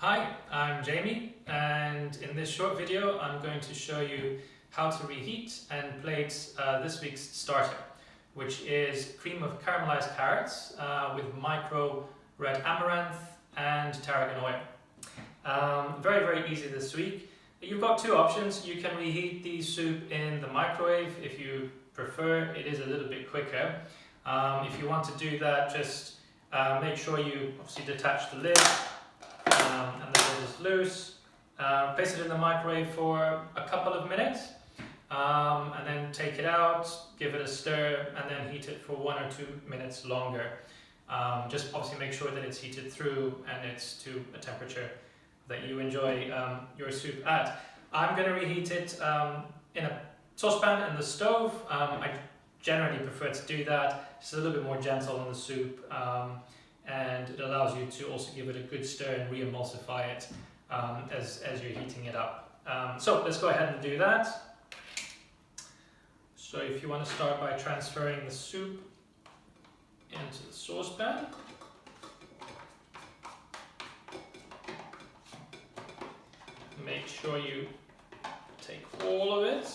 Hi, I'm Jamie, and in this short video I'm going to show you how to reheat and plate this week's starter, which is cream of caramelized carrots with micro red amaranth and tarragon oil. Very easy this week. You've got two options. You can reheat the soup in the microwave if you prefer. It is a little bit quicker. If you want to do that, just make sure you obviously detach the lid. And the lid is loose. Place it in the microwave for a couple of minutes and then take it out, give it a stir, and then heat it for 1 or 2 minutes longer. Just obviously make sure that it's heated through and it's to a temperature that you enjoy your soup at. I'm going to reheat it in a saucepan in the stove. I generally prefer to do that. It's a little bit more gentle on the soup. And it allows you to also give it a good stir and re-emulsify it as you're heating it up. So let's go ahead and do that. So if you want to start by transferring the soup into the saucepan. Make sure you take all of it.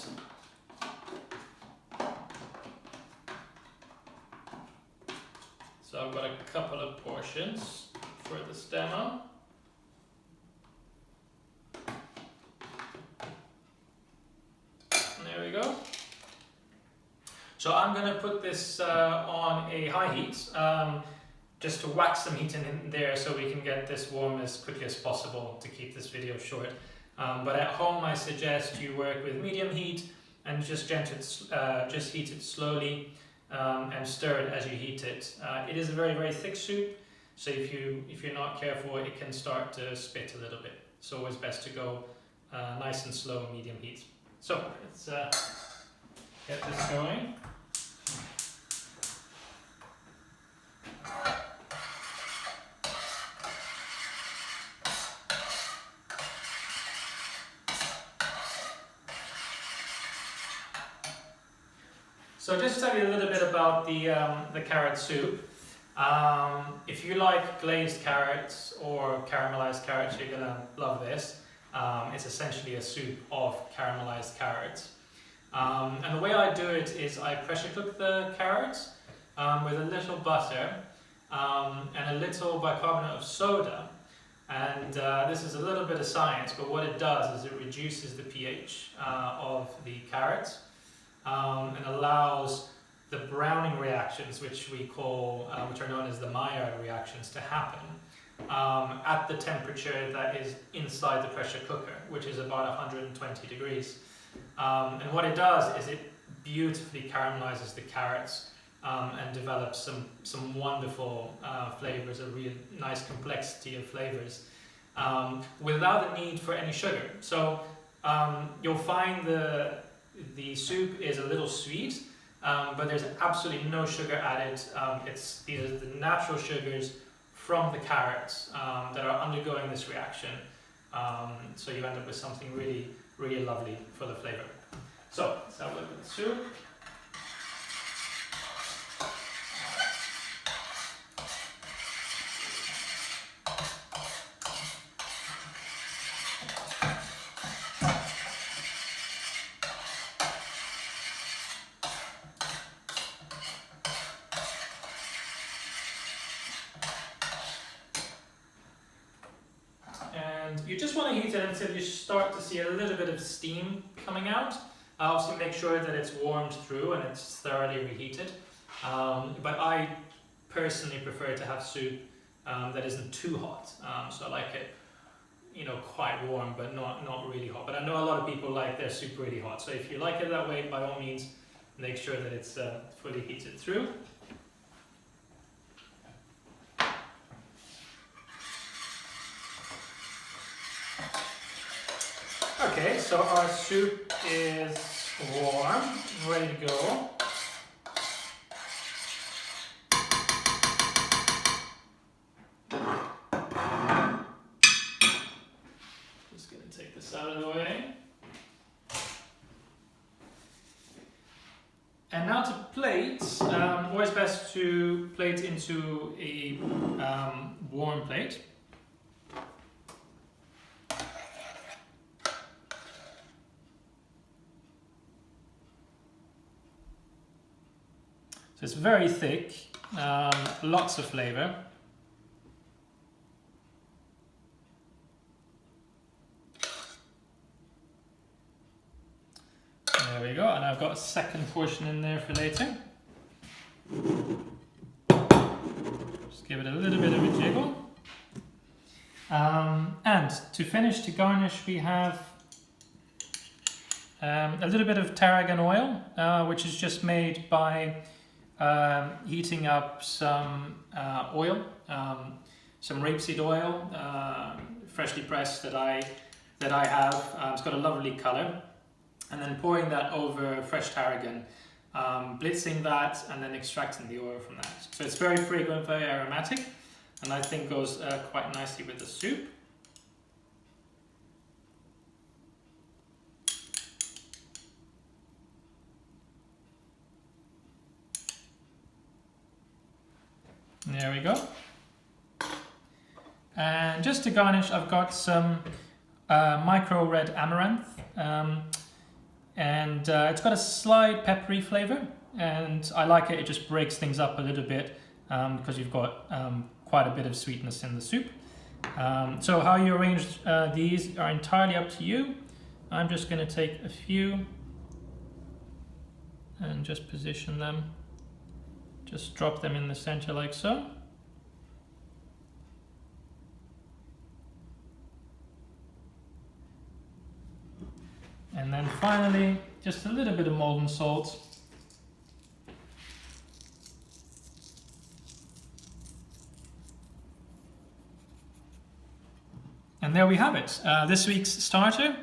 So I've got a couple of portions for this demo. And there we go. So I'm going to put this on a high heat, just to whack some heat in there so we can get this warm as quickly as possible to keep this video short. But at home I suggest you work with medium heat and just heat it slowly. And stir it as you heat it. It is a very thick soup, so if you're not careful, it can start to spit a little bit. It's always best to go nice and slow, medium heat. So let's get this going. So just to tell you a little bit about the carrot soup. If you like glazed carrots or caramelized carrots, you're gonna love this. It's essentially a soup of caramelized carrots. And the way I do it is I pressure cook the carrots with a little butter and a little bicarbonate of soda. And this is a little bit of science, but what it does is it reduces the pH of the carrots. And allows the browning reactions, which are known as the Maillard reactions, to happen at the temperature that is inside the pressure cooker, which is about 120 degrees. And what it does is it beautifully caramelizes the carrots and develops some wonderful flavors, a real nice complexity of flavors, without the need for any sugar. So you'll find the soup is a little sweet, but there's absolutely no sugar added. These are the natural sugars from the carrots that are undergoing this reaction. So you end up with something really lovely for the flavor. So let's have a look at the soup. You just want to heat it until you start to see a little bit of steam coming out. Obviously make sure that it's warmed through and it's thoroughly reheated. But I personally prefer to have soup that isn't too hot. So I like it, quite warm, but not really hot. But I know a lot of people like their soup really hot. So if you like it that way, by all means, make sure that it's fully heated through. Okay, so our soup is warm, ready to go. Just going to take this out of the way. And now to plate, always best to plate into a warm plate. So it's very thick, lots of flavor. There we go, and I've got a second portion in there for later. Just give it a little bit of a jiggle. And to finish, to garnish, we have a little bit of tarragon oil, which is just made by heating up some oil, some rapeseed oil, freshly pressed that I have. It's got a lovely color. And then pouring that over fresh tarragon, blitzing that, and then extracting the oil from that. So it's very fragrant, very aromatic, and I think goes quite nicely with the soup. There we go. And just to garnish, I've got some micro red amaranth. And it's got a slight peppery flavor, and I like it. It just breaks things up a little bit because you've got quite a bit of sweetness in the soup. So how you arrange these are entirely up to you. I'm just going to take a few and just position them. Just drop them in the center like so. And then finally, just a little bit of molten salt. And there we have it. This week's starter,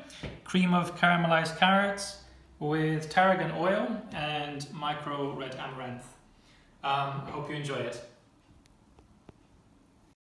cream of caramelized carrots with tarragon oil and micro red amaranth. I hope you enjoy it.